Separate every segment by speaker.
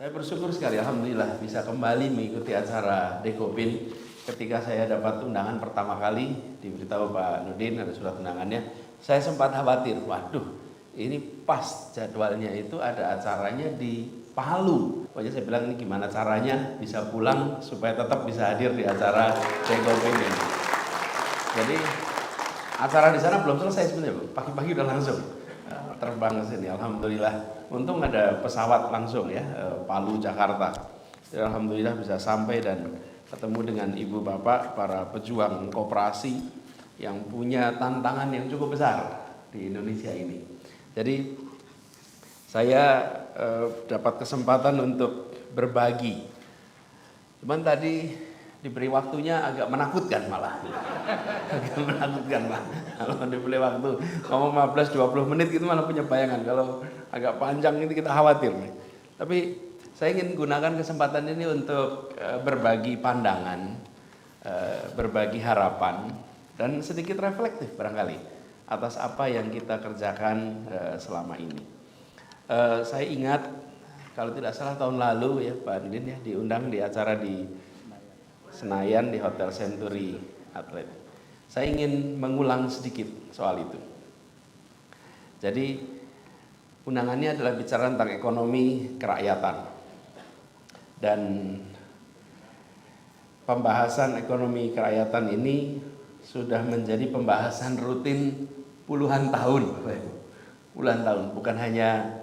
Speaker 1: Saya bersyukur sekali, alhamdulillah bisa kembali mengikuti acara Dekopin. Ketika saya dapat undangan pertama kali, diberitahu Pak Nudin ada surat undangannya, saya sempat khawatir, waduh, ini pas jadwalnya itu ada acaranya di Palu. Pokoknya saya bilang ini gimana caranya bisa pulang supaya tetap bisa hadir di acara Dekopin ini. Jadi acara di sana belum selesai sebenarnya, pagi-pagi udah langsung terbang ke sini, alhamdulillah. Untung ada pesawat langsung ya, Palu Jakarta. Ya, alhamdulillah bisa sampai dan ketemu dengan ibu bapak para pejuang koperasi yang punya tantangan yang cukup besar di Indonesia ini. Jadi saya dapat kesempatan untuk berbagi. Cuman tadi diberi waktunya agak menakutkan malah. Agak menakutkan lah. Kalau diberi waktu ngomong 15-20 menit gitu malah punya bayangan. Kalau agak panjang itu kita khawatir nih. Tapi saya ingin gunakan kesempatan ini untuk berbagi pandangan, berbagi harapan, dan sedikit reflektif barangkali atas apa yang kita kerjakan selama ini. Saya ingat kalau tidak salah tahun lalu ya Pak Didin ya diundang di acara di Senayan di Hotel Century Atlet. Saya ingin mengulang sedikit soal itu. Jadi undangannya adalah bicara tentang ekonomi kerakyatan. Dan pembahasan ekonomi kerakyatan ini sudah menjadi pembahasan rutin puluhan tahun. Puluhan tahun, bukan hanya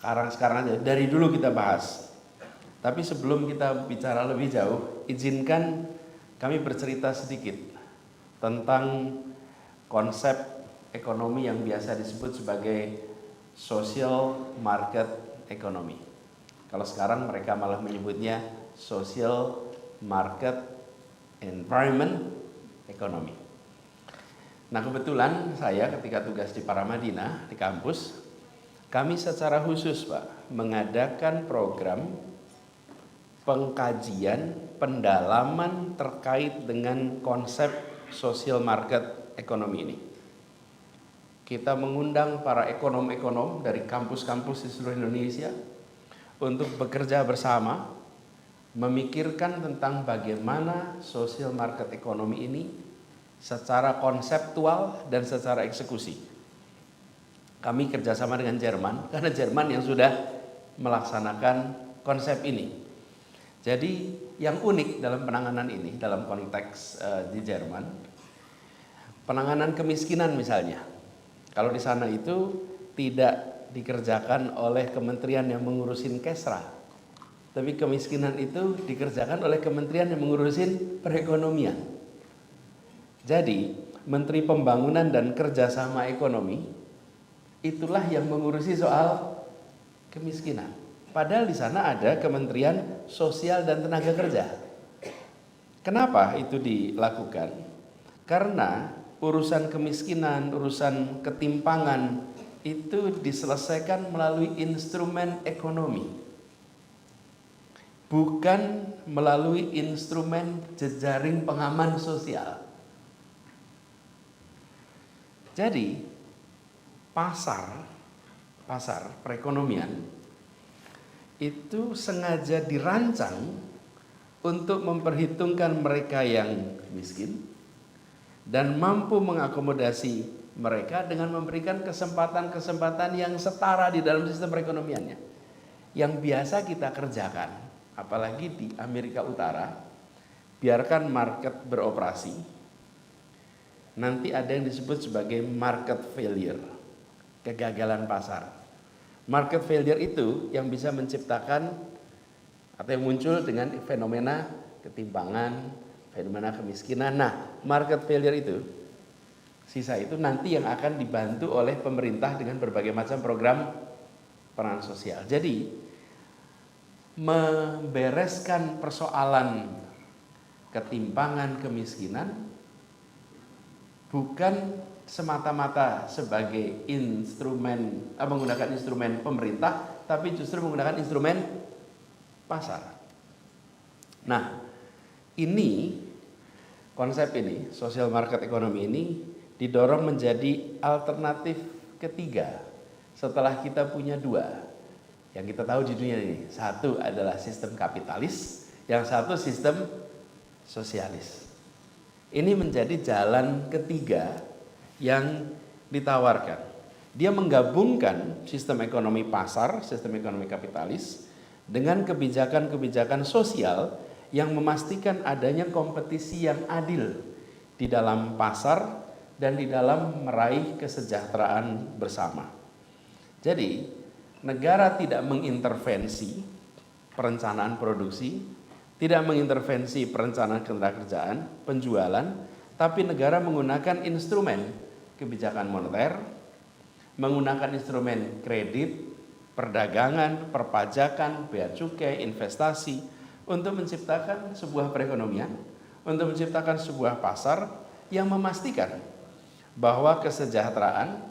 Speaker 1: sekarang aja, dari dulu kita bahas. Tapi sebelum kita bicara lebih jauh, izinkan kami bercerita sedikit tentang konsep ekonomi yang biasa disebut sebagai social market economy. Kalau sekarang mereka malah menyebutnya social market environment economy. Nah kebetulan saya ketika tugas di Paramadina di kampus, kami secara khusus Pak mengadakan program pengkajian, pendalaman terkait dengan konsep social market economy ini. Kita mengundang para ekonom-ekonom dari kampus-kampus di seluruh Indonesia untuk bekerja bersama, memikirkan tentang bagaimana social market economy ini secara konseptual dan secara eksekusi. Kami kerjasama dengan Jerman, karena Jerman yang sudah melaksanakan konsep ini. Jadi yang unik dalam penanganan ini, dalam konteks di Jerman, penanganan kemiskinan misalnya, kalau di sana itu tidak dikerjakan oleh kementerian yang mengurusin Kesra, tapi kemiskinan itu dikerjakan oleh kementerian yang mengurusin perekonomian. Jadi Menteri Pembangunan dan Kerjasama Ekonomi itulah yang mengurusi soal kemiskinan. Padahal di sana ada Kementerian Sosial dan Tenaga Kerja. Kenapa itu dilakukan? Karena urusan kemiskinan, urusan ketimpangan itu diselesaikan melalui instrumen ekonomi. Bukan melalui instrumen jejaring pengaman sosial. Jadi pasar perekonomian itu sengaja dirancang untuk memperhitungkan mereka yang miskin dan mampu mengakomodasi mereka dengan memberikan kesempatan-kesempatan yang setara di dalam sistem perekonomiannya. Yang biasa kita kerjakan, apalagi di Amerika Utara, biarkan market beroperasi. Nanti ada yang disebut sebagai market failure, kegagalan pasar. Market failure itu yang bisa menciptakan atau yang muncul dengan fenomena ketimpangan, fenomena kemiskinan. Nah, market failure itu, sisa itu nanti yang akan dibantu oleh pemerintah dengan berbagai macam program peran sosial. Jadi, membereskan persoalan ketimpangan kemiskinan bukan semata-mata sebagai instrumen, menggunakan instrumen pemerintah, tapi justru menggunakan instrumen pasar. Nah, ini konsep ini, social market economy ini didorong menjadi alternatif ketiga setelah kita punya dua. yang kita tahu di dunia ini. Satu adalah sistem kapitalis, yang satu sistem sosialis. Ini menjadi jalan ketiga yang ditawarkan. Dia menggabungkan sistem ekonomi pasar, sistem ekonomi kapitalis dengan kebijakan-kebijakan sosial yang memastikan adanya kompetisi yang adil di dalam pasar dan di dalam meraih kesejahteraan bersama. Jadi, negara tidak mengintervensi perencanaan produksi, tidak mengintervensi perencanaan ketenagakerjaan, penjualan, tapi negara menggunakan instrumen kebijakan moneter, menggunakan instrumen kredit, perdagangan, perpajakan, bea cukai, investasi untuk menciptakan sebuah perekonomian, untuk menciptakan sebuah pasar yang memastikan bahwa kesejahteraan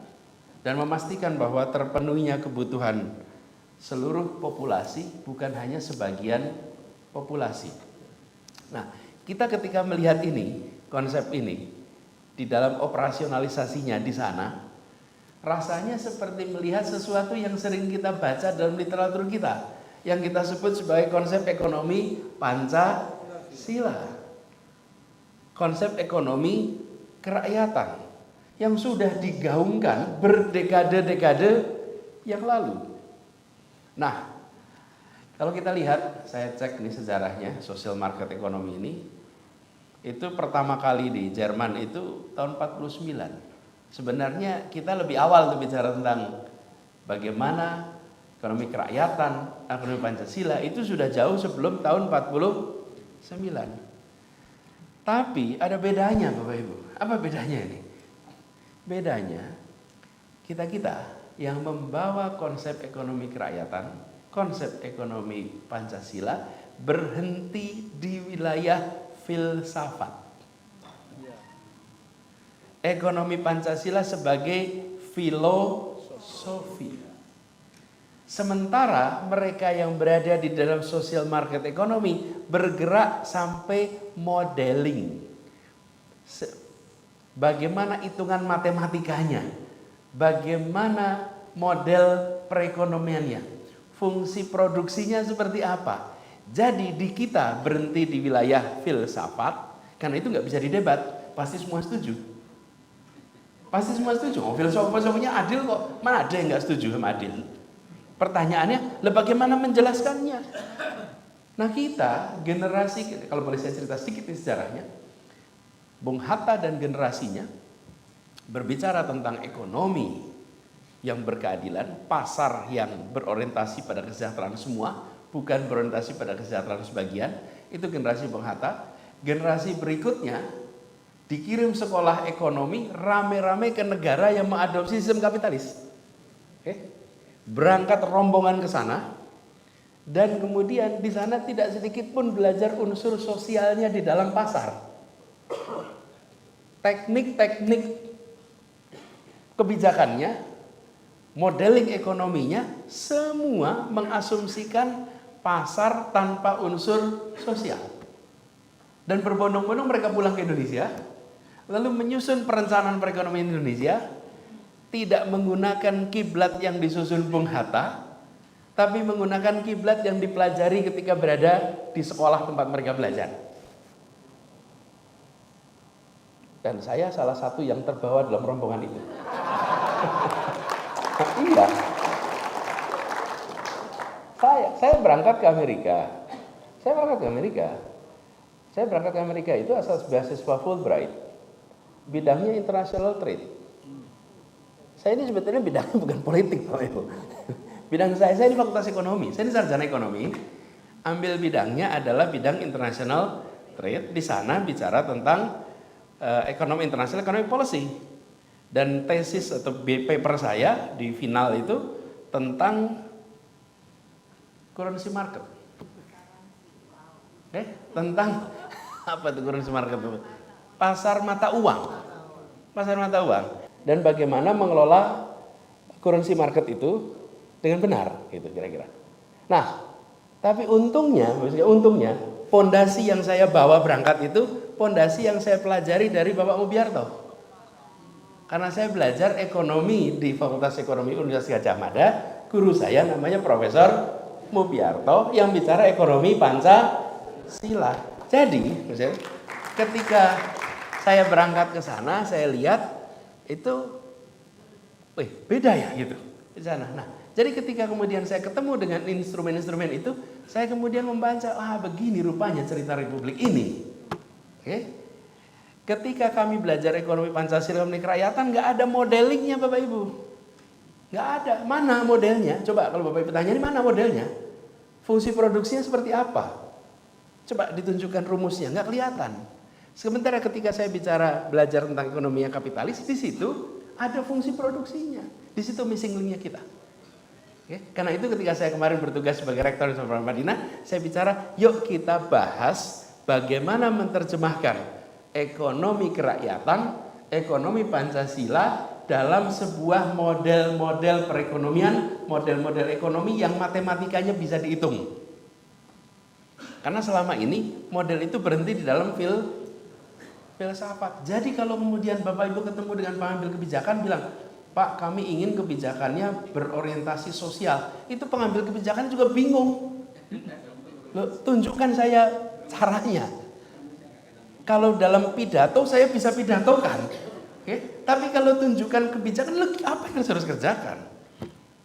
Speaker 1: dan memastikan bahwa terpenuhinya kebutuhan seluruh populasi, bukan hanya sebagian populasi. Nah, kita ketika melihat ini, konsep ini di dalam operasionalisasinya di sana, rasanya seperti melihat sesuatu yang sering kita baca dalam literatur kita, yang kita sebut sebagai konsep ekonomi Pancasila. Konsep ekonomi kerakyatan yang sudah digaungkan berdekade-dekade yang lalu. Nah, kalau kita lihat, saya cek nih sejarahnya, social market economy ini, itu pertama kali di Jerman itu tahun 49. Sebenarnya kita lebih awal tuh bicara tentang bagaimana ekonomi kerakyatan, ekonomi Pancasila itu sudah jauh sebelum tahun 49. Tapi ada bedanya Bapak Ibu. Apa bedanya ini? Bedanya kita-kita yang membawa konsep ekonomi kerakyatan, konsep ekonomi Pancasila berhenti di wilayah filsafat. Ekonomi Pancasila sebagai filosofi. Sementara mereka yang berada di dalam social market ekonomi bergerak sampai modeling. Bagaimana hitungan matematikanya? Bagaimana model perekonomiannya? Fungsi produksinya seperti apa? Jadi di kita berhenti di wilayah filsafat, karena itu nggak bisa didebat, pasti semua setuju. Pasti semua setuju. Oh, filosofinya adil kok. Mana ada yang nggak setuju sama adil? Pertanyaannya, bagaimana menjelaskannya? Nah kita, generasi, kalau boleh saya cerita sedikit sejarahnya, Bung Hatta dan generasinya berbicara tentang ekonomi yang berkeadilan, pasar yang berorientasi pada kesejahteraan semua, bukan berorientasi pada kesejahteraan sebagian. Itu generasi Bung Hatta. Generasi berikutnya dikirim sekolah ekonomi rame-rame ke negara yang mengadopsi sistem kapitalis. Oke? Berangkat rombongan ke sana, dan kemudian di sana tidak sedikit pun belajar unsur sosialnya di dalam pasar. Teknik-teknik kebijakannya, modeling ekonominya, semua mengasumsikan pasar tanpa unsur sosial. Dan berbondong-bondong mereka pulang ke Indonesia, lalu menyusun perencanaan perekonomian Indonesia, tidak menggunakan kiblat yang disusun Bung Hatta, tapi menggunakan kiblat yang dipelajari ketika berada di sekolah tempat mereka belajar. Dan saya salah satu yang terbawa dalam rombongan itu. Iya. Saya berangkat ke Amerika. Saya berangkat ke Amerika itu asal beasiswa Fulbright. Bidangnya international trade. Saya ini sebetulnya bidangnya bukan politik, Pak Ibu. Bidang saya ini fakultas ekonomi. Saya ini sarjana ekonomi. Ambil bidangnya adalah bidang international trade. Di sana bicara tentang ekonomi internasional, ekonomi policy. Dan tesis atau paper saya di final itu tentang currency market. Tentang apa itu currency market itu? Pasar mata uang. Pasar mata uang. Dan bagaimana mengelola currency market itu dengan benar, gitu kira-kira. Nah, tapi untungnya, pondasi yang saya bawa berangkat itu pondasi yang saya pelajari dari Bapak Mubiarto. Karena saya belajar ekonomi di Fakultas Ekonomi Universitas Gadjah Mada guru saya namanya Profesor Mubiarto yang bicara ekonomi Pancasila. Jadi, ketika saya berangkat ke sana, saya lihat itu, beda ya gitu di sana. Nah, jadi ketika kemudian saya ketemu dengan instrumen-instrumen itu, saya kemudian membaca, begini rupanya cerita Republik ini. Oke. Ketika kami belajar ekonomi Pancasila, ekonomi kerakyatan, nggak ada modelingnya Bapak Ibu. Nggak ada. Mana modelnya? Coba kalau Bapak Ibu tanya, ini mana modelnya? Fungsi produksinya seperti apa? Coba ditunjukkan rumusnya, nggak kelihatan. Sementara ketika saya bicara belajar tentang ekonomi yang kapitalis, di situ ada fungsi produksinya. Di situ missing link-nya kita. Oke? Karena itu ketika saya kemarin bertugas sebagai rektor di Universitas Madinah, saya bicara, yuk kita bahas bagaimana menerjemahkan ekonomi kerakyatan, ekonomi Pancasila dalam sebuah model-model perekonomian, model-model ekonomi yang matematikanya bisa dihitung. Karena selama ini model itu berhenti di dalam filsafat. Jadi kalau kemudian Bapak Ibu ketemu dengan pengambil kebijakan bilang, Pak, kami ingin kebijakannya berorientasi sosial. Itu pengambil kebijakan juga bingung. Loh, tunjukkan saya caranya. Kalau dalam pidato saya bisa pidatokan, tapi kalau tunjukkan kebijakan, apa yang harus kerjakan?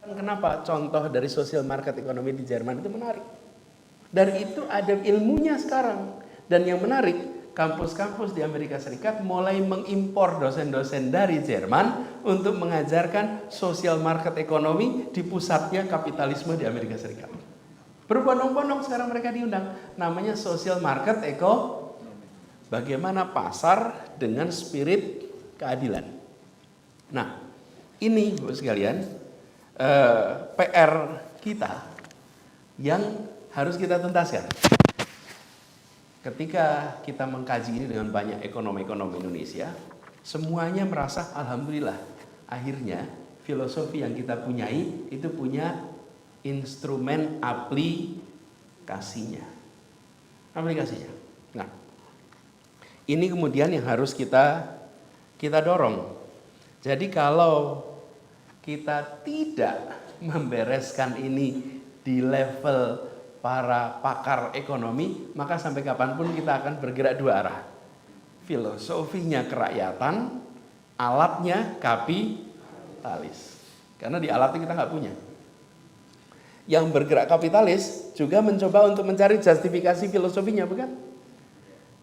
Speaker 1: Kenapa contoh dari social market ekonomi di Jerman itu menarik? Dari itu ada ilmunya sekarang. Dan yang menarik, kampus-kampus di Amerika Serikat mulai mengimpor dosen-dosen dari Jerman untuk mengajarkan social market ekonomi di pusatnya kapitalisme di Amerika Serikat. Berbondong-bondong sekarang mereka diundang, namanya social market ekonomi. Bagaimana pasar dengan spirit keadilan. Nah, ini Bapak sekalian, PR kita yang harus kita tuntaskan. Ketika kita mengkaji ini dengan banyak ekonomi Indonesia, semuanya merasa alhamdulillah, akhirnya filosofi yang kita punyai itu punya instrumen aplikasinya. Nah, ini kemudian yang harus kita dorong. Jadi kalau kita tidak membereskan ini di level para pakar ekonomi, maka sampai kapanpun kita akan bergerak dua arah. Filosofinya kerakyatan, alatnya kapitalis. Karena di alatnya kita nggak punya. Yang bergerak kapitalis juga mencoba untuk mencari justifikasi filosofinya, bukan?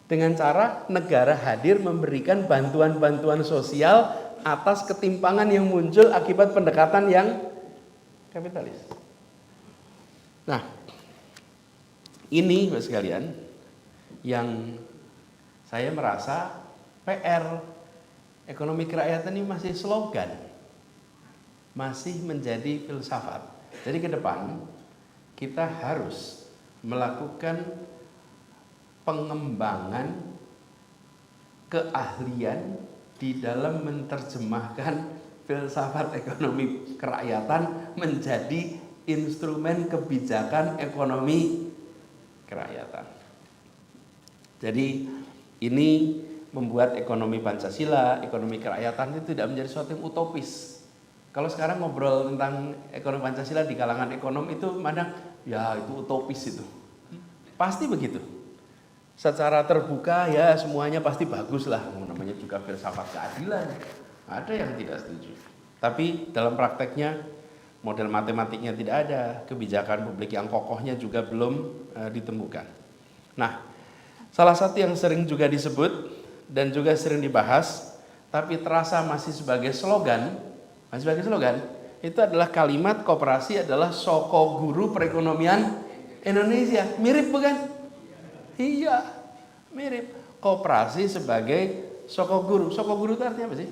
Speaker 1: Dengan cara negara hadir memberikan bantuan-bantuan sosial atas ketimpangan yang muncul akibat pendekatan yang kapitalis. Nah, ini Bapak sekalian yang saya merasa PR ekonomi kerakyatan ini masih slogan, masih menjadi filsafat. Jadi ke depan kita harus melakukan pengembangan keahlian di dalam menerjemahkan filsafat ekonomi kerakyatan menjadi instrumen kebijakan ekonomi kerakyatan. Jadi ini membuat ekonomi Pancasila, ekonomi kerakyatan itu tidak menjadi sesuatu yang utopis. Kalau sekarang ngobrol tentang ekonomi Pancasila di kalangan ekonom itu mana ya itu utopis itu. Pasti begitu. Secara terbuka ya semuanya pasti bagus lah, namanya juga filsafat keadilan. Ada yang tidak setuju. Tapi dalam prakteknya model matematiknya tidak ada, kebijakan publik yang kokohnya juga belum ditemukan. Nah, salah satu yang sering juga disebut dan juga sering dibahas, tapi terasa masih sebagai slogan, itu adalah kalimat koperasi adalah soko guru perekonomian Indonesia. Mirip bukan? Iya, mirip. Koperasi sebagai soko guru. Soko guru itu artinya apa sih?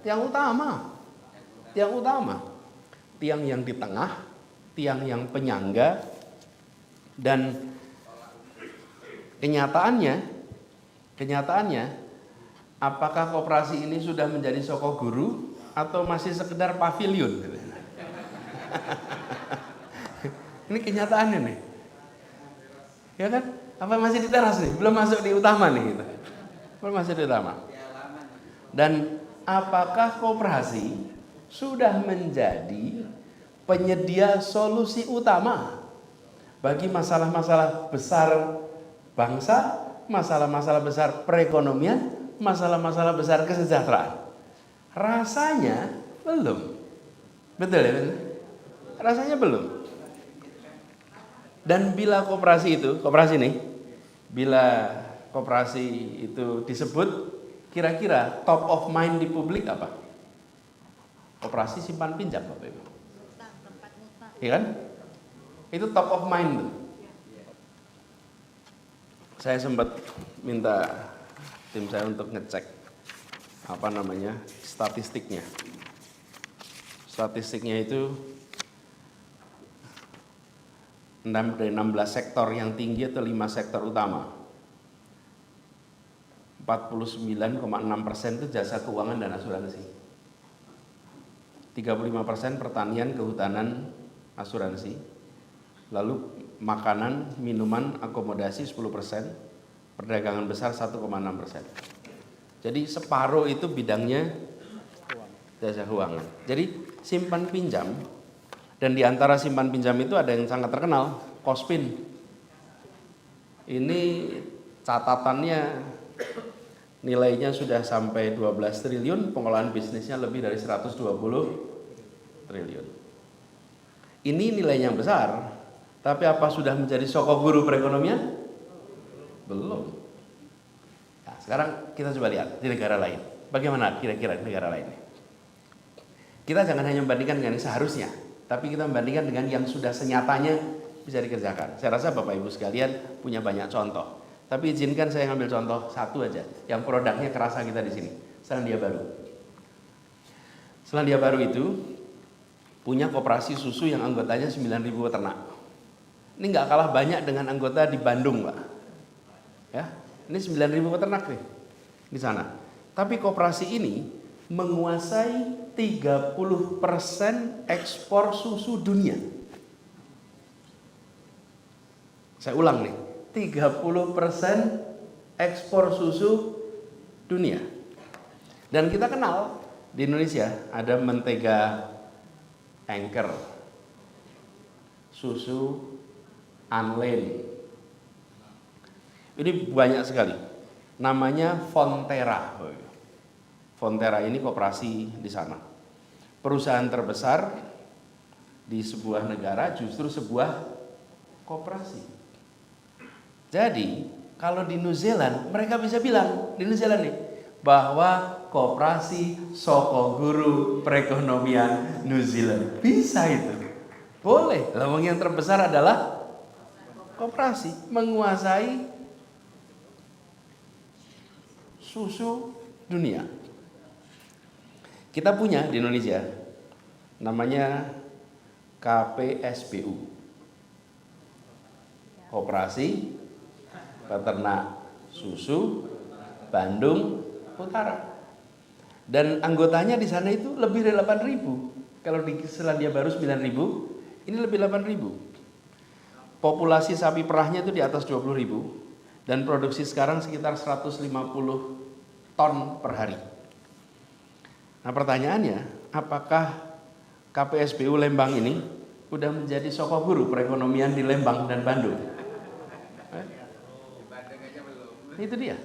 Speaker 1: Tiang utama. Tiang yang di tengah, tiang yang penyangga, dan kenyataannya, apakah koperasi ini sudah menjadi soko guru atau masih sekedar pavilion? Ini kenyataannya nih. Ya kan? Apa masih di teras nih? Belum masuk di utama nih gitu. Belum masuk di utama. Dan apakah koperasi sudah menjadi penyedia solusi utama bagi masalah-masalah besar bangsa, masalah-masalah besar perekonomian, masalah-masalah besar kesejahteraan. Rasanya belum. Betul ya? Betul? Rasanya belum. Dan bila koperasi itu disebut, kira-kira top of mind di publik apa? Koperasi simpan pinjam, Bapak Ibu. Iya kan? Itu top of mind tuh. Saya sempat minta tim saya untuk ngecek statistiknya. Statistiknya itu dari 16 sektor yang tinggi atau 5 sektor utama. 49,6% itu jasa keuangan dan asuransi. 35% pertanian, kehutanan, asuransi. Lalu makanan, minuman, akomodasi 10%, perdagangan besar 1,6%. Jadi separuh itu bidangnya jasa keuangan. Jadi simpan pinjam, dan di antara simpan pinjam itu ada yang sangat terkenal, Kospin. Ini catatannya nilainya sudah sampai 12 triliun, pengelolaan bisnisnya lebih dari 120 triliun. Ini nilainya yang besar, tapi apa sudah menjadi sokok guru perekonomian? Belum. Nah, sekarang kita coba lihat di negara lain. Bagaimana kira-kira di negara lain? Kita jangan hanya membandingkan dengan yang seharusnya, tapi kita membandingkan dengan yang sudah senyatanya bisa dikerjakan. Saya rasa Bapak Ibu sekalian punya banyak contoh. Tapi izinkan saya ngambil contoh satu aja, yang produknya kerasa kita di sini, Selandia Baru. Selandia Baru itu punya koperasi susu yang anggotanya 9.000 peternak. Ini nggak kalah banyak dengan anggota di Bandung, Pak. Ya, ini 9.000 peternak nih di sana. Tapi koperasi ini menguasai 30% ekspor susu dunia. Saya ulang nih, 30% ekspor susu dunia. Dan kita kenal di Indonesia ada mentega Anchor, susu Anlene. Ini banyak sekali. Namanya Fonterra. Fonterra ini koperasi di sana. Perusahaan terbesar di sebuah negara justru sebuah koperasi. Jadi kalau di New Zealand mereka bisa bilang di New Zealand nih bahwa koperasi soko guru perekonomian New Zealand. Bisa itu. Boleh. Lawang yang terbesar adalah koperasi menguasai susu dunia. Kita punya di Indonesia namanya KPSBU, Koperasi Peternak Susu Bandung Utara. Dan anggotanya di sana itu lebih dari 8.000. Kalau di Selandia Baru 9.000, ini lebih 8.000. Populasi sapi perahnya itu di atas 20.000 dan produksi sekarang sekitar 150 ton per hari. Nah, pertanyaannya, apakah KPSBU Lembang ini udah menjadi sokok guru perekonomian di Lembang dan Bandung? Itu dia.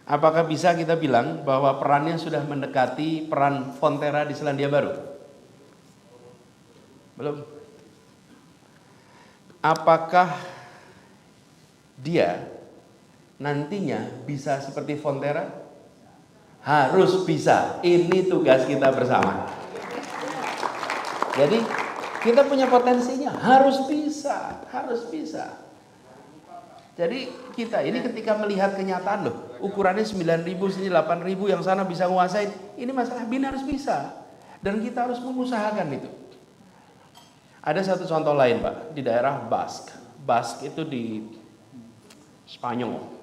Speaker 1: Apakah bisa kita bilang bahwa perannya sudah mendekati peran Fonterra di Selandia Baru? Belum. Apakah dia nantinya bisa seperti Fonterra? Harus bisa. Ini tugas kita bersama. Jadi kita punya potensinya, harus bisa, harus bisa. Jadi kita ini ketika melihat kenyataan loh, ukurannya 9.000, sini 8.000, yang sana bisa nguasain, ini masalah bin harus bisa. Dan kita harus mengusahakan itu. Ada satu contoh lain, Pak, di daerah Basque. Basque itu di Spanyol.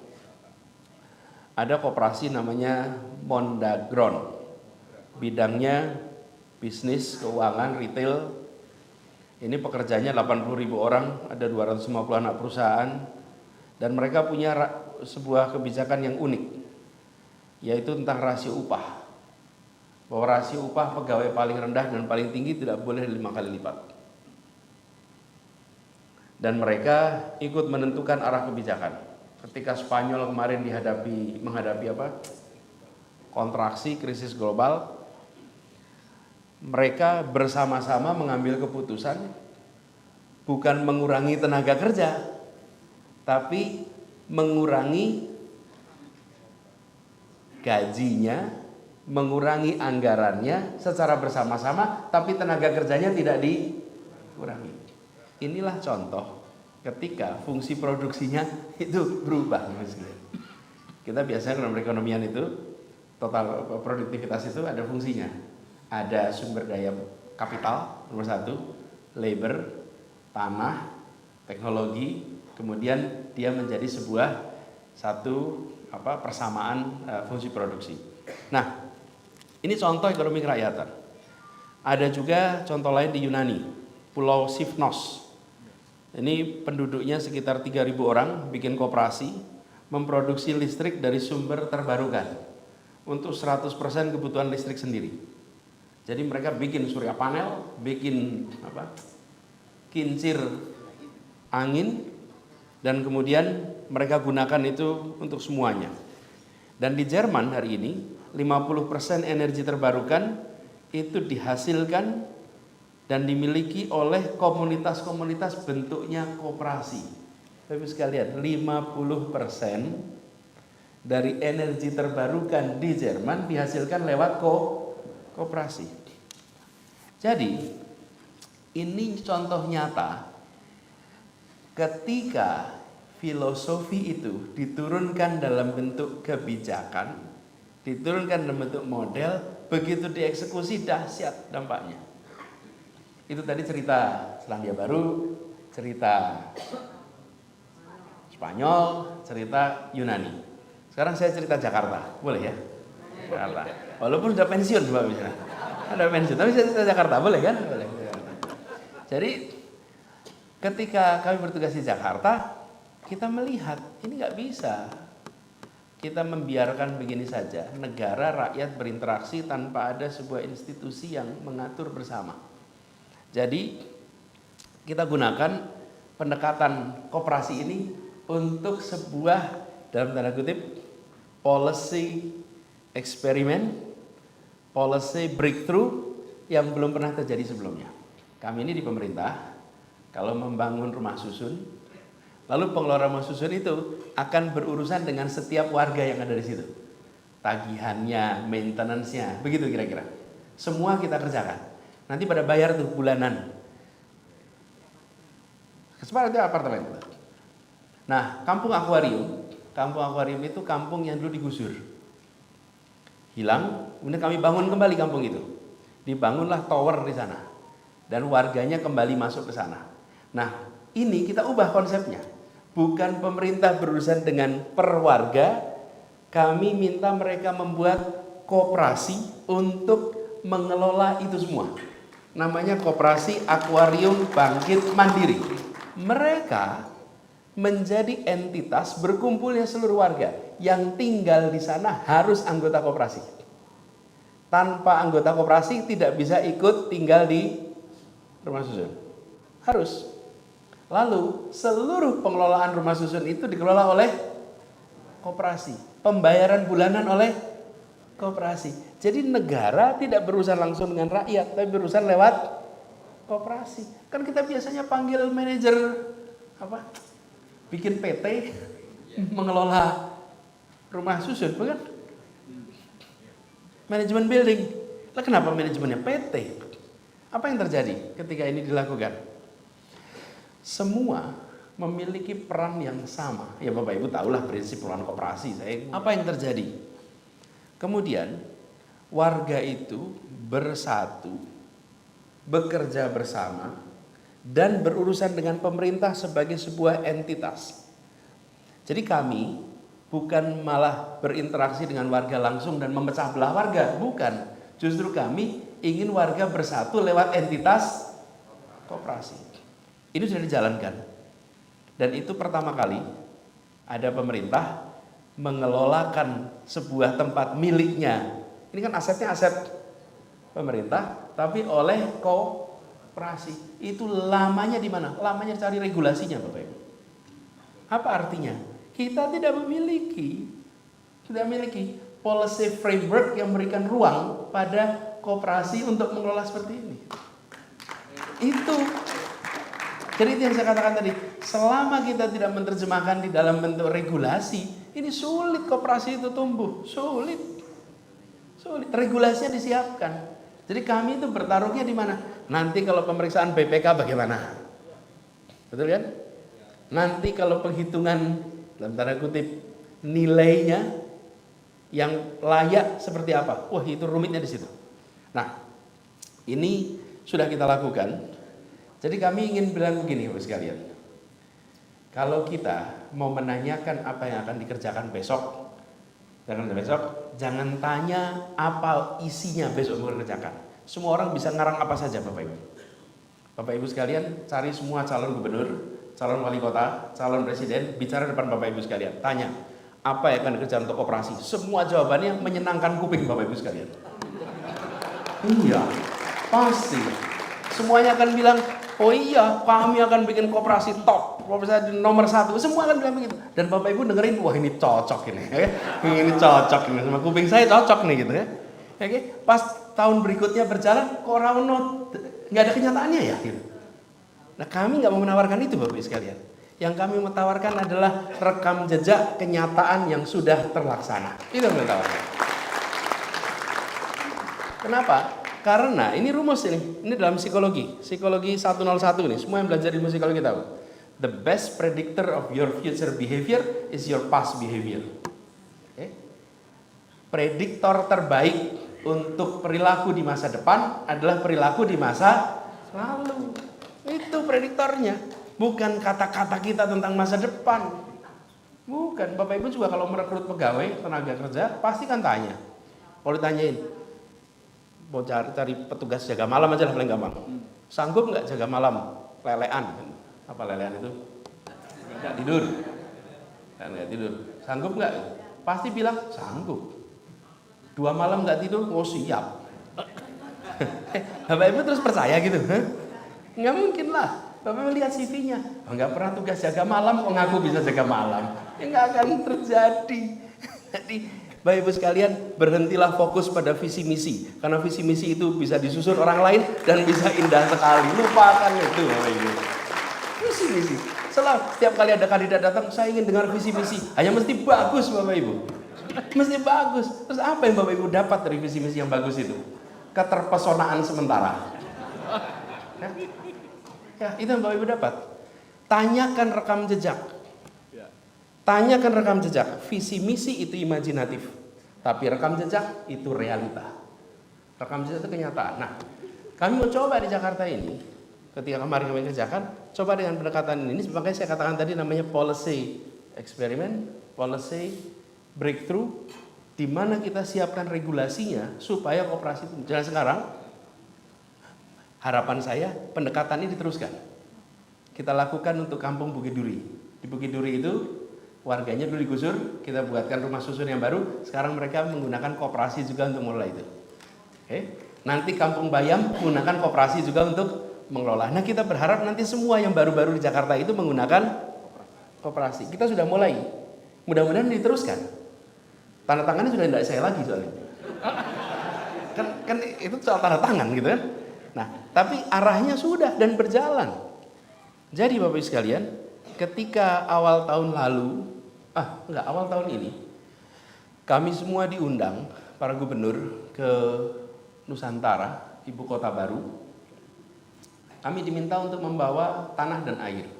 Speaker 1: Ada koperasi namanya Mondagron. Bidangnya bisnis, keuangan, retail. Ini pekerjanya 80.000 orang, ada 250 anak perusahaan. Dan mereka punya sebuah kebijakan yang unik, yaitu tentang rasio upah. bahwa rasio upah pegawai paling rendah dan paling tinggi tidak boleh 5 kali lipat. Dan mereka ikut menentukan arah kebijakan. Ketika Spanyol kemarin menghadapi kontraksi, krisis global, mereka bersama-sama mengambil keputusan bukan mengurangi tenaga kerja, tapi mengurangi gajinya, mengurangi anggarannya secara bersama-sama, tapi tenaga kerjanya tidak dikurangi. Inilah contoh ketika fungsi produksinya itu berubah. Kita biasanya dalam perekonomian itu total produktivitas itu ada fungsinya. Ada sumber daya kapital nomor 1, labor, tanah, teknologi, kemudian dia menjadi satu persamaan fungsi produksi. Nah, ini contoh ekonomi kerakyatan. Ada juga contoh lain di Yunani, Pulau Sifnos. Ini penduduknya sekitar 3.000 orang, bikin koperasi, memproduksi listrik dari sumber terbarukan untuk 100% kebutuhan listrik sendiri. Jadi mereka bikin surya panel, bikin kincir angin, dan kemudian mereka gunakan itu untuk semuanya. Dan di Jerman hari ini 50% energi terbarukan itu dihasilkan dan dimiliki oleh komunitas-komunitas bentuknya koperasi. Bapak sekalian, 50% dari energi terbarukan di Jerman dihasilkan lewat koperasi. Jadi ini contoh nyata ketika filosofi itu diturunkan dalam bentuk kebijakan, diturunkan dalam bentuk model, begitu dieksekusi dahsyat dampaknya. Itu tadi cerita Selandia Baru, cerita Spanyol, cerita Yunani. Sekarang saya cerita Jakarta, boleh ya? Jakarta. Walaupun sudah pensiun, Mbak bisa. Ada pensiun, tapi saya cerita Jakarta, boleh kan? Boleh. Jadi ketika kami bertugas di Jakarta, kita melihat ini nggak bisa kita membiarkan begini saja. Negara rakyat berinteraksi tanpa ada sebuah institusi yang mengatur bersama. Jadi kita gunakan pendekatan koperasi ini untuk sebuah dalam tanda kutip policy eksperimen, policy breakthrough yang belum pernah terjadi sebelumnya. Kami ini di pemerintah kalau membangun rumah susun, lalu pengelola rumah susun itu akan berurusan dengan setiap warga yang ada di situ. Tagihannya, maintenance-nya, begitu kira-kira. Semua kita kerjakan. Nanti pada bayar tuh bulanan. Seperti apartemen. Nah, kampung akuarium itu kampung yang dulu digusur. Hilang, kemudian kami bangun kembali kampung itu. Dibangunlah tower di sana. Dan warganya kembali masuk ke sana. Nah, ini kita ubah konsepnya. Bukan pemerintah berurusan dengan per warga, kami minta mereka membuat koperasi untuk mengelola itu semua. Namanya Koperasi Akuarium Bangkit Mandiri. Mereka menjadi entitas berkumpulnya seluruh warga yang tinggal di sana harus anggota koperasi. Tanpa anggota koperasi tidak bisa ikut tinggal di rumah susun. Harus. Lalu seluruh pengelolaan rumah susun itu dikelola oleh koperasi. Pembayaran bulanan oleh koperasi. Jadi negara tidak berurusan langsung dengan rakyat, tapi berurusan lewat koperasi. Kan kita biasanya panggil manajer bikin PT mengelola rumah susun, bukan? Manajemen building. Lah kenapa manajemennya PT? Apa yang terjadi ketika ini dilakukan? Semua memiliki peran yang sama. Ya Bapak Ibu tahulah prinsip peran koperasi. Apa yang terjadi? Kemudian warga itu bersatu, bekerja bersama, dan berurusan dengan pemerintah sebagai sebuah entitas. Jadi kami bukan malah berinteraksi dengan warga langsung dan memecah belah warga, bukan. Justru kami ingin warga bersatu lewat entitas koperasi. Ini sudah dijalankan. Dan itu pertama kali ada pemerintah mengelolakan sebuah tempat miliknya. Ini kan asetnya aset pemerintah, tapi oleh koperasi. Itu lamanya di mana? Lamanya cari regulasinya, Bapak Ibu. Apa artinya? Kita tidak memiliki policy framework yang memberikan ruang pada koperasi untuk mengelola seperti ini. Itu. Jadi itu yang saya katakan tadi, selama kita tidak menerjemahkan di dalam bentuk regulasi, ini sulit koperasi itu tumbuh, sulit. Regulasinya disiapkan. Jadi kami itu bertaruhnya di mana? Nanti kalau pemeriksaan BPK bagaimana? Betul kan? Nanti kalau penghitungan dalam tanda kutip nilainya yang layak seperti apa? Wah, itu rumitnya di situ. Nah, ini sudah kita lakukan. Jadi kami ingin bilang begini Bapak sekalian. Kalau kita mau menanyakan apa yang akan dikerjakan besok, jangan tanya apa isinya besok mau dikerjakan. Semua orang bisa ngarang apa saja Bapak Ibu. Bapak Ibu sekalian, cari semua calon gubernur, calon wali kota, calon presiden, bicara depan Bapak Ibu sekalian. Tanya, apa yang akan dikerjakan untuk operasi? Semua jawabannya menyenangkan kuping Bapak Ibu sekalian. Iya, pasti. Semuanya akan bilang, oh iya, kami akan bikin koperasi top, koperasi nomor 1. Semua akan bilang begitu. Dan Bapak Ibu dengerin, wah ini cocok ini, ya. Ini cocok ini sama kuping saya cocok nih gitu ya. Oke, pas tahun berikutnya berjalan, kok Rauno nggak ada kenyataannya ya. Gitu. Nah kami nggak mau menawarkan itu Bapak Ibu sekalian. Yang kami menawarkan adalah rekam jejak kenyataan yang sudah terlaksana. Itu yang kami tawarkan. Kenapa? Karena ini rumus ini dalam psikologi 101 nih, semua yang belajar ilmu psikologi tahu. The best predictor of your future behavior is your past behavior. Okay? Prediktor terbaik untuk perilaku di masa depan adalah perilaku di masa lalu. Itu prediktornya, bukan kata-kata kita tentang masa depan. Bukan, Bapak Ibu juga kalau merekrut pegawai, tenaga kerja, pasti kan tanya. Kalau ditanyain, mau cari petugas jaga malam aja lah paling gampang. Sanggup nggak jaga malam? Lelean. Apa lelean itu? Nggak tidur. Nggak tidur. Sanggup nggak? Pasti bilang sanggup. 2 malam nggak tidur, oh siap. Bapak Ibu terus percaya gitu? Nggak mungkin lah. Bapak Ibu lihat CV-nya. Nggak pernah tugas jaga malam, kok ngaku bisa jaga malam? Ya nggak akan terjadi. Jadi Bapak Ibu sekalian, berhentilah fokus pada visi misi. Karena visi misi itu bisa disusun orang lain dan bisa indah sekali. Lupakan itu Bapak Ibu. Visi misi. Setiap kali ada kandidat datang, saya ingin dengar visi misi. Hanya mesti bagus Bapak Ibu. Mesti bagus. Terus apa yang Bapak Ibu dapat dari visi misi yang bagus itu? Keterpesonaan sementara. Ya, itu yang Bapak Ibu dapat. Tanyakan rekam jejak. Tanyakan rekam jejak. Visi misi itu imajinatif, tapi rekam jejak itu realita. Rekam jejak itu kenyataan. Nah, kami mau coba di Jakarta ini, ketika kemarin kami kerjakan, coba dengan pendekatan ini. Makanya saya katakan tadi namanya policy experiment, policy breakthrough, di mana kita siapkan regulasinya supaya koperasi itu. Dan sekarang harapan saya pendekatan ini diteruskan. Kita lakukan untuk Kampung Bukit Duri. Di Bukit Duri itu warganya dulu digusur, kita buatkan rumah susun yang baru. Sekarang mereka menggunakan koperasi juga untuk mengelola itu. Oke. Nanti Kampung Bayam menggunakan koperasi juga untuk mengelola. Nah kita berharap nanti semua yang baru-baru di Jakarta itu menggunakan koperasi. Kita sudah mulai. Mudah-mudahan diteruskan. Tanda tangannya sudah tidak saya lagi soalnya. Kan itu soal tanda tangan gitu kan. Nah, tapi arahnya sudah dan berjalan. Jadi Bapak Ibu sekalian, ketika awal tahun lalu, awal tahun ini, kami semua diundang para gubernur ke Nusantara, ibu kota baru. Kami diminta untuk membawa tanah dan air.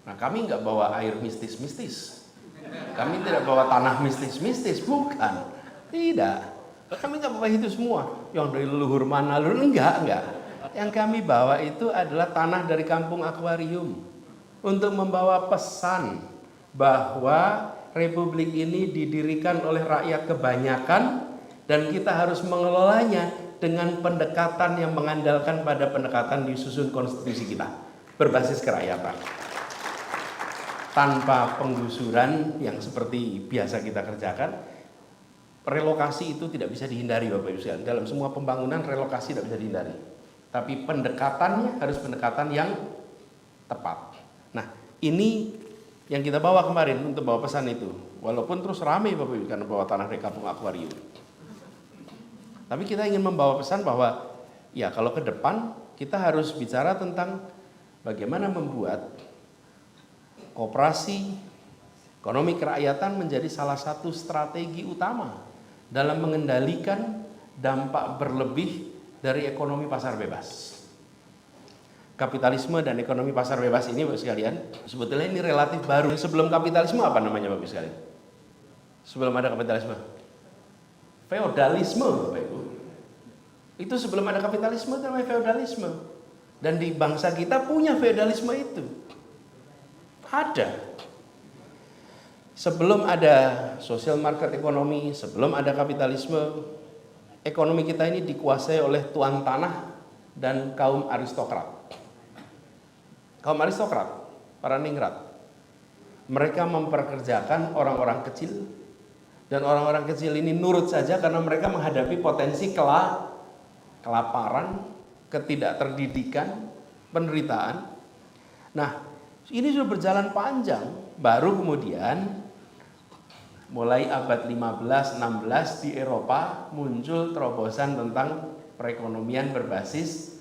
Speaker 1: Nah, kami nggak bawa air mistis-mistis. Kami tidak bawa tanah mistis-mistis, bukan. Tidak. Kami nggak bawa itu semua. Yang dari leluhur mana, enggak. Yang kami bawa itu adalah tanah dari kampung akuarium. Untuk membawa pesan bahwa republik ini didirikan oleh rakyat kebanyakan dan kita harus mengelolanya dengan pendekatan yang mengandalkan pada pendekatan disusun konstitusi kita. Berbasis kerakyatan. Tanpa penggusuran yang seperti biasa kita kerjakan, relokasi itu tidak bisa dihindari Bapak Ibu sekalian. Dalam semua pembangunan relokasi tidak bisa dihindari. Tapi pendekatannya harus pendekatan yang tepat. Nah, ini yang kita bawa kemarin untuk bawa pesan itu. Walaupun terus ramai Bapak Ibu karena bawa tanah dari Kampung Akuarium. Tapi kita ingin membawa pesan bahwa ya kalau ke depan kita harus bicara tentang bagaimana membuat koperasi ekonomi kerakyatan menjadi salah satu strategi utama dalam mengendalikan dampak berlebih dari ekonomi pasar bebas. Kapitalisme dan ekonomi pasar bebas ini Bapak sekalian, sebetulnya ini relatif baru. Sebelum kapitalisme apa namanya Bapak sekalian? Sebelum ada kapitalisme? Feodalisme Bapak Ibu. Itu sebelum ada kapitalisme namanya feodalisme. Dan di bangsa kita punya feodalisme itu. Ada. Sebelum ada social market ekonomi, sebelum ada kapitalisme, ekonomi kita ini dikuasai oleh tuan tanah dan kaum aristokrat. Kaum aristokrat, para ningrat. Mereka memperkerjakan orang-orang kecil, dan orang-orang kecil ini nurut saja karena mereka menghadapi potensi kelaparan, ketidakterdidikan, penderitaan. Nah, ini sudah berjalan panjang, baru kemudian mulai abad 15-16 di Eropa muncul terobosan tentang perekonomian berbasis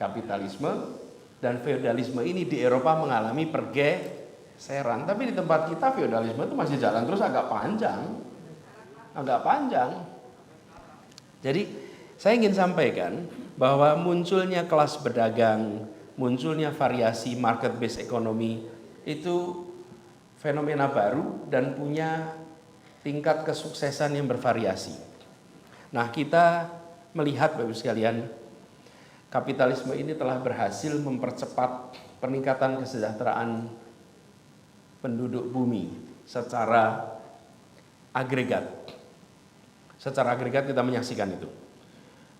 Speaker 1: kapitalisme, dan feodalisme ini di Eropa mengalami pergeseran. Tapi di tempat kita feodalisme itu masih jalan terus agak panjang. Jadi saya ingin sampaikan bahwa munculnya kelas berdagang, munculnya variasi market based ekonomi itu fenomena baru dan punya tingkat kesuksesan yang bervariasi. Nah, kita melihat Bapak Ibu sekalian, kapitalisme ini telah berhasil mempercepat peningkatan kesejahteraan penduduk bumi secara agregat. Secara agregat kita menyaksikan itu.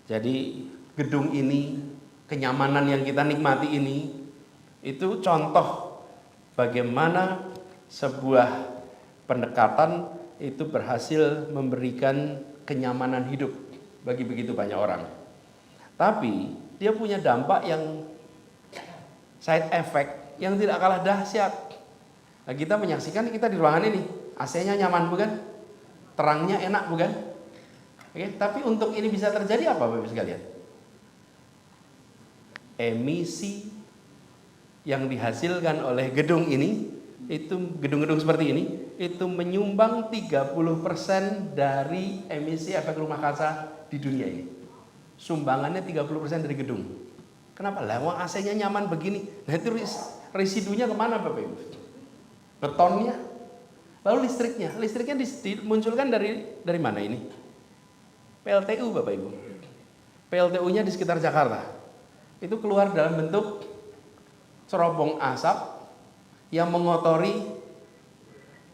Speaker 1: Jadi gedung ini, kenyamanan yang kita nikmati ini, itu contoh bagaimana sebuah pendekatan itu berhasil memberikan kenyamanan hidup bagi begitu banyak orang. Tapi dia punya dampak yang side effect yang tidak kalah dahsyat. Nah, kita menyaksikan kita di ruangan ini, AC-nya nyaman bukan? Terangnya enak bukan? Oke, tapi untuk ini bisa terjadi apa Bapak sekalian? Emisi yang dihasilkan oleh gedung ini, itu gedung-gedung seperti ini, itu menyumbang 30% dari emisi efek rumah kaca di dunia ini. Sumbangannya 30% dari gedung. Kenapa? Lah wong AC-nya nyaman begini. Nah itu residunya kemana Bapak Ibu? Betonnya. Lalu listriknya dimunculkan dari mana ini? PLTU Bapak Ibu. PLTU-nya di sekitar Jakarta. Itu keluar dalam bentuk cerobong asap yang mengotori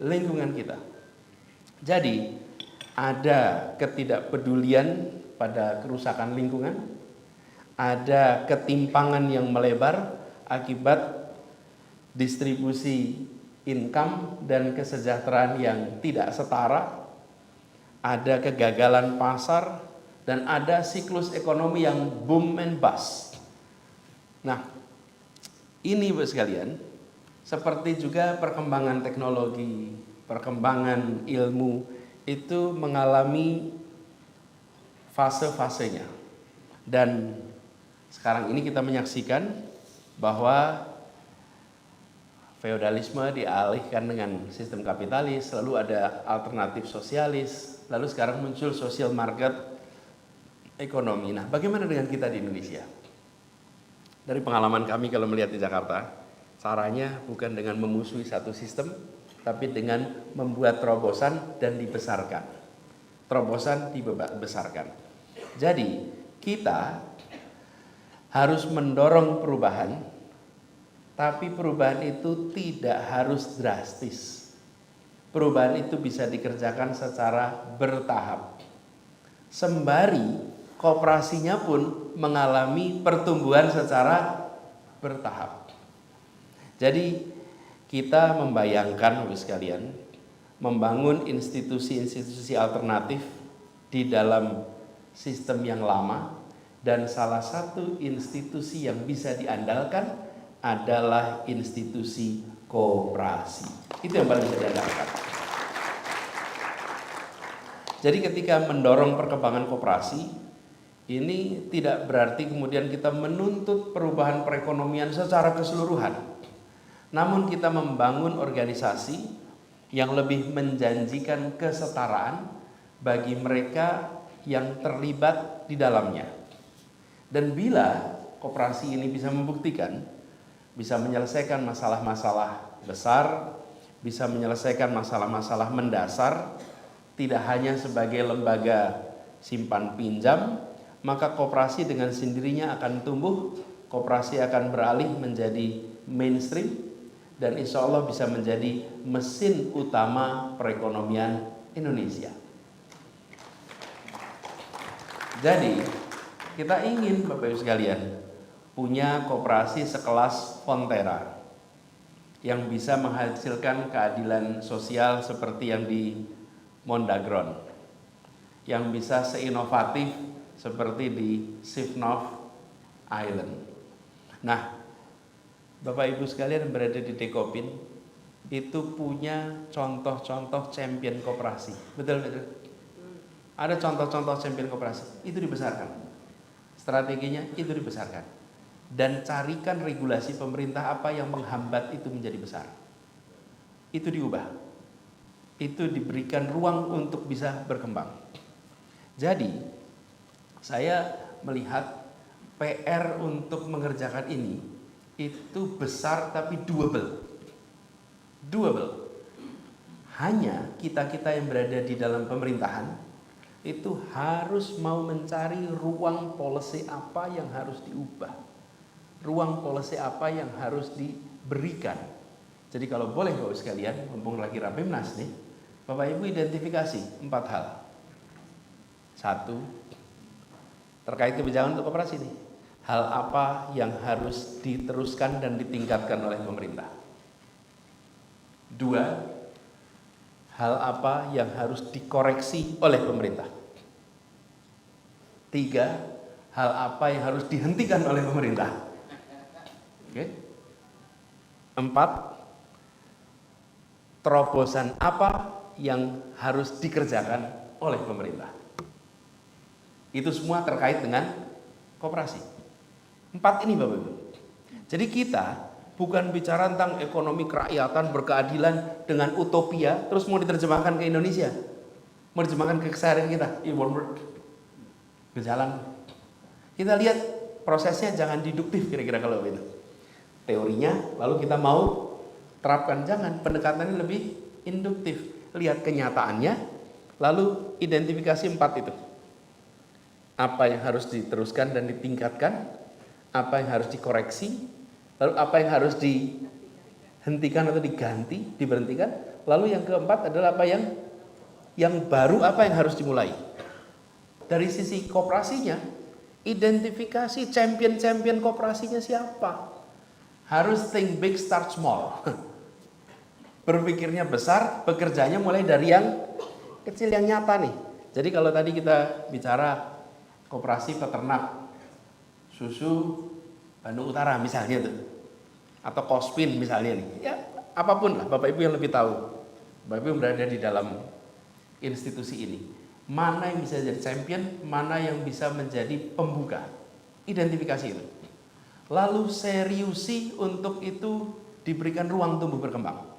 Speaker 1: lingkungan kita. Jadi ada ketidakpedulian pada kerusakan lingkungan, ada ketimpangan yang melebar akibat distribusi income dan kesejahteraan yang tidak setara, ada kegagalan pasar, dan ada siklus ekonomi yang boom and bust. Nah, ini Bapak sekalian, seperti juga perkembangan teknologi, perkembangan ilmu itu mengalami fase-fasenya. Dan sekarang ini kita menyaksikan bahwa feodalisme dialihkan dengan sistem kapitalis, lalu ada alternatif sosialis, lalu sekarang muncul social market ekonomi. Nah, bagaimana dengan kita di Indonesia? Dari pengalaman kami kalau melihat di Jakarta, caranya bukan dengan memusuhi satu sistem, tapi dengan membuat terobosan dan dibesarkan. Terobosan dibesarkan. Jadi kita harus mendorong perubahan, tapi perubahan itu tidak harus drastis. Perubahan itu bisa dikerjakan secara bertahap. Sembari koperasinya pun mengalami pertumbuhan secara bertahap. Jadi kita membayangkan Bapak sekalian, membangun institusi-institusi alternatif di dalam sistem yang lama, dan salah satu institusi yang bisa diandalkan adalah institusi koperasi. Itu yang paling bisa diandalkan. Jadi ketika mendorong perkembangan koperasi, ini tidak berarti kemudian kita menuntut perubahan perekonomian secara keseluruhan. Namun kita membangun organisasi yang lebih menjanjikan kesetaraan bagi mereka yang terlibat di dalamnya. Dan bila koperasi ini bisa membuktikan, bisa menyelesaikan masalah-masalah besar, bisa menyelesaikan masalah-masalah mendasar, tidak hanya sebagai lembaga simpan pinjam, maka koperasi dengan sendirinya akan tumbuh, koperasi akan beralih menjadi mainstream, dan insya Allah bisa menjadi mesin utama perekonomian Indonesia. Jadi kita ingin Bapak Ibu sekalian punya koperasi sekelas Fonterra yang bisa menghasilkan keadilan sosial seperti yang di Mondagron, yang bisa seinovatif seperti di Sivnov Island. Nah, Bapak Ibu sekalian berada di Dekopin itu punya contoh-contoh champion koperasi. Betul. Ada contoh-contoh champion koperasi, itu dibesarkan. Strateginya itu dibesarkan. Dan carikan regulasi pemerintah apa yang menghambat itu menjadi besar. Itu diubah. Itu diberikan ruang untuk bisa berkembang. Jadi, saya melihat PR untuk mengerjakan ini itu besar tapi doable. Hanya kita-kita yang berada di dalam pemerintahan itu harus mau mencari ruang policy apa yang harus diubah, ruang policy apa yang harus diberikan. Jadi kalau boleh Bapak sekalian, mumpung lagi Rapimnas nih, Bapak Ibu identifikasi 4 hal. 1, terkait kebijakan untuk koperasi nih. Hal apa yang harus diteruskan dan ditingkatkan oleh pemerintah? 2, hal apa yang harus dikoreksi oleh pemerintah? 3, hal apa yang harus dihentikan oleh pemerintah? Oke. 4, terobosan apa yang harus dikerjakan oleh pemerintah? Itu semua terkait dengan koperasi. 4 ini Bapak Ibu. Jadi kita bukan bicara tentang ekonomi kerakyatan berkeadilan dengan utopia terus mau diterjemahkan ke Indonesia, mau diterjemahkan ke keseharian kita. It won't work. Berjalan. Kita lihat prosesnya, jangan deduktif kira-kira kalau itu. Teorinya lalu kita mau terapkan, jangan, pendekatannya lebih induktif. Lihat kenyataannya lalu identifikasi 4 itu. Apa yang harus diteruskan dan ditingkatkan, apa yang harus dikoreksi, lalu apa yang harus dihentikan atau diganti, diberhentikan. Lalu yang keempat adalah apa yang baru, apa yang harus dimulai. Dari sisi koperasinya, identifikasi champion-champion koperasinya siapa. Harus think big, start small. Berpikirnya besar, bekerjanya mulai dari yang kecil, yang nyata nih. Jadi kalau tadi kita bicara koperasi peternak susu Bandung Utara misalnya tuh, atau Kospin misalnya nih, ya apapun lah, Bapak Ibu yang lebih tahu. Bapak Ibu yang berada di dalam institusi ini, mana yang bisa jadi champion, mana yang bisa menjadi pembuka, identifikasi itu. Lalu seriusi untuk itu diberikan ruang tumbuh berkembang,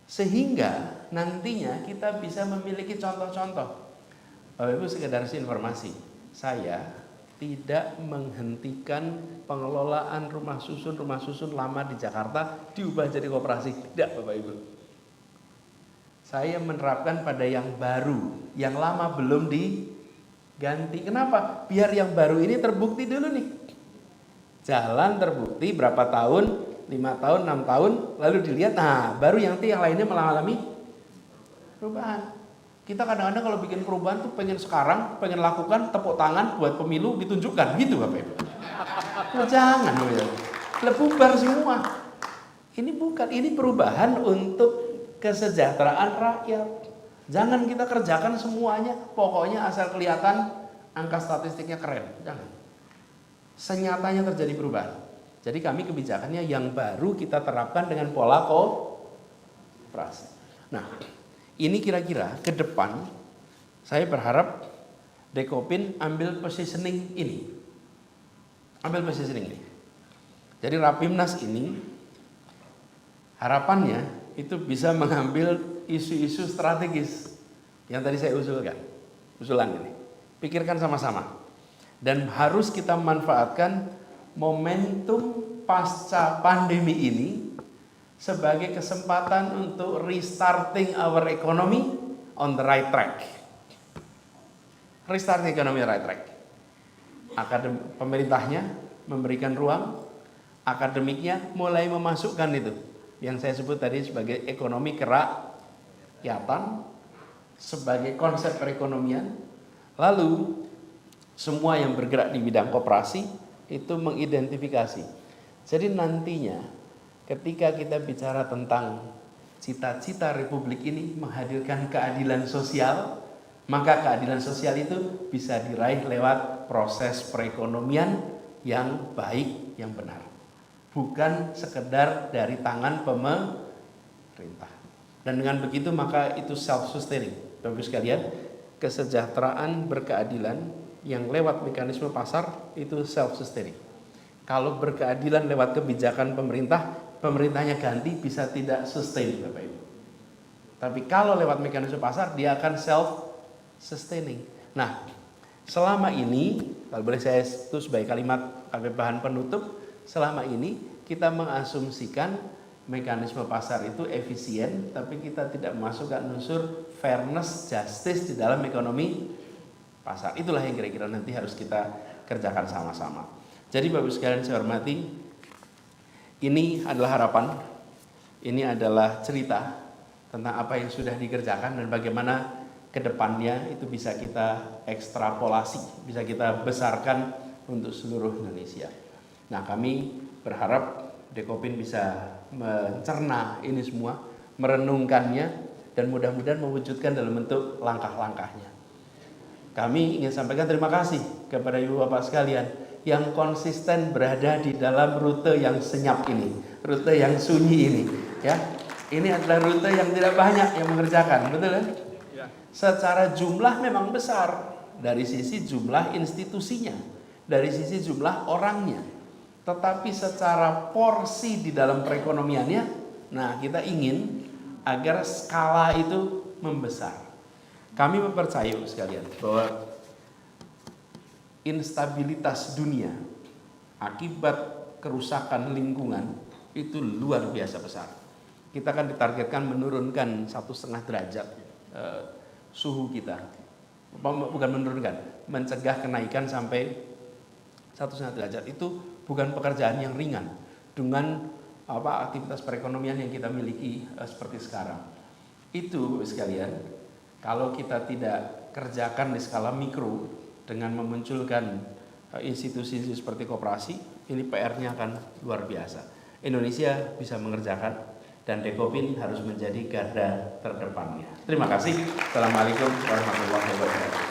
Speaker 1: sehingga nantinya kita bisa memiliki contoh-contoh. Bapak Ibu sekedar informasi, saya tidak menghentikan pengelolaan rumah susun lama di Jakarta diubah jadi koperasi. Tidak Bapak Ibu. Saya menerapkan pada yang baru, yang lama belum diganti. Kenapa? Biar yang baru ini terbukti dulu nih. Jalan terbukti berapa tahun, 5 tahun, 6 tahun, lalu dilihat, nah baru yang lainnya mengalami perubahan. Kita kadang-kadang kalau bikin perubahan tuh pengen sekarang, pengen lakukan, tepuk tangan buat pemilu ditunjukkan, gitu Bapak Ibu. Nah, jangan ya. Bubar semua. Ini bukan, ini perubahan untuk kesejahteraan rakyat. Jangan kita kerjakan semuanya, pokoknya asal kelihatan angka statistiknya keren. Jangan. Senyatanya terjadi perubahan. Jadi kami kebijakannya yang baru kita terapkan dengan pola koperasi. Nah, ini kira-kira ke depan saya berharap Dekopin ambil positioning ini. Ambil positioning ini. Jadi Rapimnas ini harapannya itu bisa mengambil isu-isu strategis yang tadi saya usulkan. Usulan ini. Pikirkan sama-sama. Dan harus kita manfaatkan momentum pasca pandemi ini sebagai kesempatan untuk restarting our economy on the right track. Restarting economy on the right track. Pemerintahnya memberikan ruang, akademiknya mulai memasukkan itu yang saya sebut tadi sebagai ekonomi kerakyatan, sebagai konsep perekonomian. Lalu semua yang bergerak di bidang koperasi itu mengidentifikasi. Jadi nantinya ketika kita bicara tentang cita-cita Republik ini menghadirkan keadilan sosial, maka keadilan sosial itu bisa diraih lewat proses perekonomian yang baik, yang benar. Bukan sekedar dari tangan pemerintah. Dan dengan begitu maka itu self-sustaining. Bapak sekalian, kesejahteraan berkeadilan yang lewat mekanisme pasar itu self-sustaining. Kalau berkeadilan lewat kebijakan pemerintah, pemerintahnya ganti bisa tidak sustain Bapak Ibu. Tapi kalau lewat mekanisme pasar dia akan self-sustaining. Nah, selama ini, kalau boleh saya itu sebagai kalimat bahan penutup, selama ini kita mengasumsikan mekanisme pasar itu efisien, tapi kita tidak memasukkan unsur fairness, justice di dalam ekonomi pasar. Itulah yang kira-kira nanti harus kita kerjakan sama-sama. Jadi Bapak sekalian saya hormati, ini adalah harapan, ini adalah cerita tentang apa yang sudah dikerjakan dan bagaimana kedepannya itu bisa kita ekstrapolasi, bisa kita besarkan untuk seluruh Indonesia. Nah, kami berharap Dekopin bisa mencerna ini semua, merenungkannya, dan mudah-mudahan mewujudkan dalam bentuk langkah-langkahnya. Kami ingin sampaikan terima kasih kepada Ibu Bapak sekalian yang konsisten berada di dalam rute yang senyap ini, rute yang sunyi ini. Ya, ini adalah rute yang tidak banyak yang mengerjakan, betul kan? Secara jumlah memang besar dari sisi jumlah institusinya, dari sisi jumlah orangnya. Tetapi secara porsi di dalam perekonomiannya, nah kita ingin agar skala itu membesar. Kami mempercayai sekalian bahwa instabilitas dunia akibat kerusakan lingkungan itu luar biasa besar. Kita akan ditargetkan menurunkan 1,5 derajat suhu kita, bukan menurunkan, mencegah kenaikan sampai 1,5 derajat. Itu bukan pekerjaan yang ringan dengan aktivitas perekonomian yang kita miliki seperti sekarang. Itu sekalian, kalau kita tidak kerjakan di skala mikro dengan memunculkan institusi seperti koperasi, ini PR-nya akan luar biasa. Indonesia bisa mengerjakan dan Dekopin harus menjadi garda terdepannya. Terima kasih. Assalamualaikum warahmatullahi wabarakatuh.